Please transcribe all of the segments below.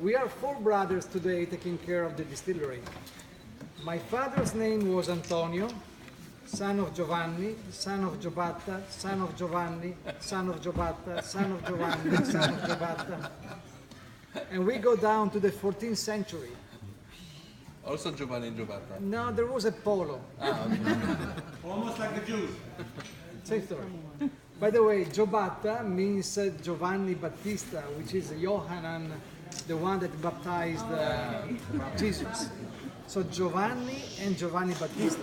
We are four brothers today taking care of the distillery. My father's name was Antonio, son of Giovanni, son of Giobatta, son of Giovanni, son of Giobatta, son of Giovanni, son of Giobatta. And we go down to the 14th century. Also Giovanni and Giobatta. No, there was a Polo. Almost like the Jews. Same story. By the way, Giobatta means Giovanni Battista, which is Johanan, the one that baptized Jesus. So Giovanni and Giovanni Battista.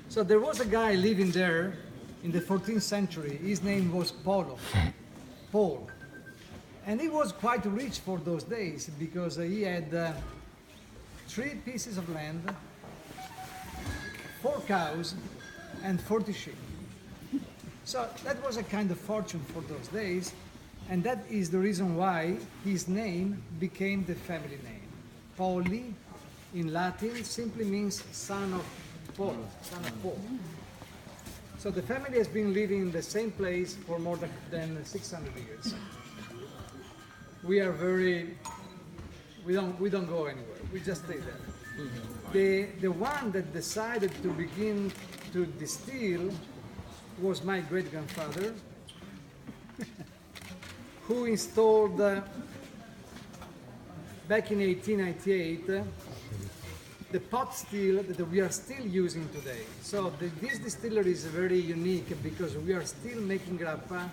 So there was a guy living there in the 14th century. His name was Paul. And he was quite rich for those days because he had 3 pieces of land, 4 cows, and 40 sheep. So that was a kind of fortune for those days, and that is the reason why his name became the family name. Pauli in Latin simply means son of Paul, son of Paul. So the family has been living in the same place for more than 600 years. We are we don't go anywhere, we just stay there. The one that decided to begin to distill was my great-grandfather, who installed, back in 1898, the pot still that we are still using today. So this distillery is very unique because we are still making grappa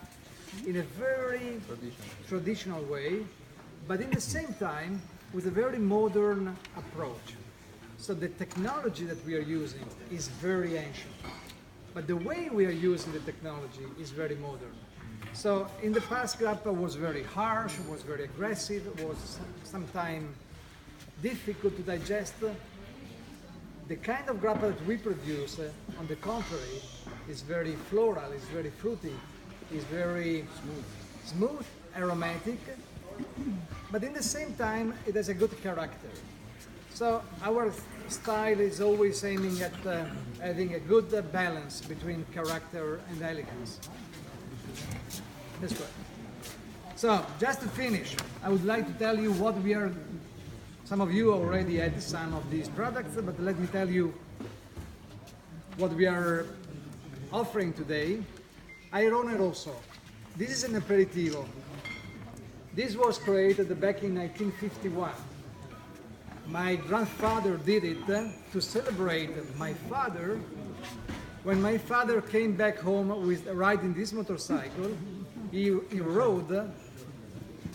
in a very traditional way, but in the same time with a very modern approach. So the technology that we are using is very ancient, but the way we are using the technology is very modern. So in the past, grappa was very harsh, was very aggressive, was sometimes difficult to digest. The kind of grappa that we produce, on the contrary, is very floral, is very fruity, is very smooth, aromatic, but in the same time, it has a good character. So our style is always aiming at having a good balance between character and elegance. That's good. So just to finish, I would like to tell you what we are. Some of you already had some of these products, but let me tell you what we are offering today. Airone Rosso. This is an aperitivo. This was created back in 1951. My grandfather did it to celebrate my father. When my father came back home with riding this motorcycle, he rode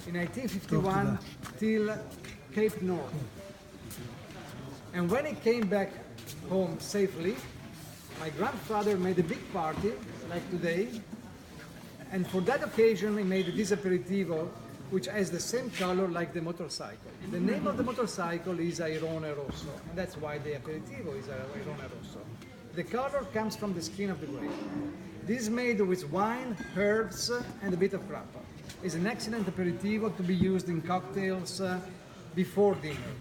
in 1951 till Cape North. And when he came back home safely, my grandfather made a big party, like today, and for that occasion he made this aperitivo, which has the same color like the motorcycle. The name of the motorcycle is Airone Rosso, and that's why the aperitivo is Airone Rosso. The color comes from the skin of the grape. This is made with wine, herbs, and a bit of grappa. It's an excellent aperitivo to be used in cocktails before dinner.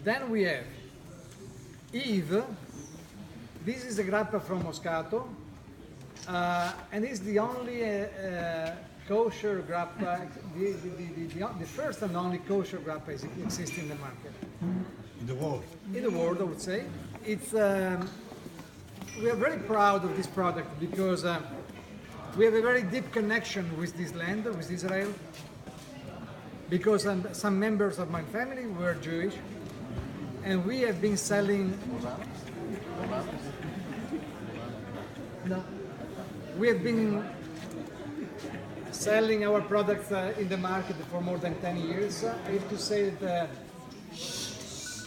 Then we have Eve. This is a grappa from Moscato, and it's the only kosher grappa, the first and only kosher grappa exists in the market. In the world. In the world, I would say. It's, we are very proud of this product because we have a very deep connection with this land, with Israel, because some members of my family were Jewish, and we have been selling. No, we have been selling our products in the market for more than 10 years. I have to say that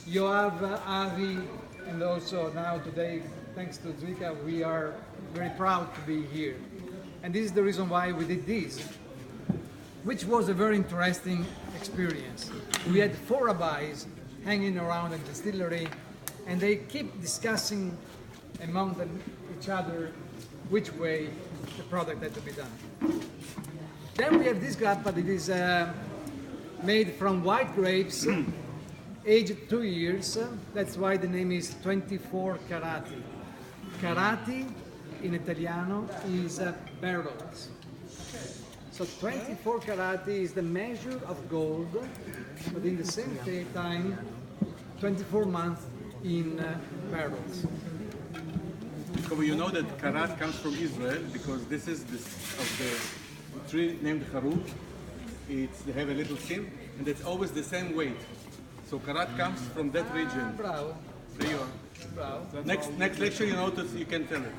Yoav, Avi, and also now today, thanks to Zvika, we are very proud to be here. And this is the reason why we did this, which was a very interesting experience. We had 4 rabbis hanging around the distillery, and they keep discussing among each other which way the product had to be done. Then we have this grappa that is made from white grapes, aged 2 years. That's why the name is 24 carati. Carati in Italiano is barrels. So So 24 karat is the measure of gold, but in the same time, 24 months in barrels. So you know that karat comes from Israel because this is of the tree named harut. They have a little sim, and it's always the same weight. So karat comes from that region. Bravo, There you are. bravo. Next lecture, you notice, you can tell it.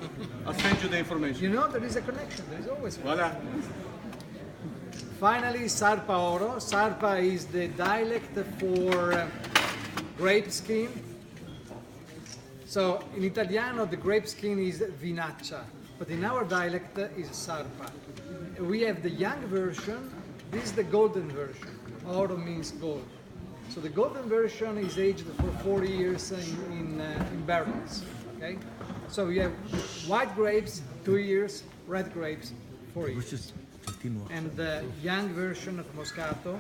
I'll send you the information. You know there is a connection, there is always one. Voila. Finally, Sarpa Oro. Sarpa is the dialect for grape skin. So in Italiano, the grape skin is vinaccia, but in our dialect is Sarpa. We have the young version. This is the golden version. Oro means gold. So the golden version is aged for 40 years in barrels. Okay. So we have white grapes 2 years, red grapes 4 years. And the young version of Moscato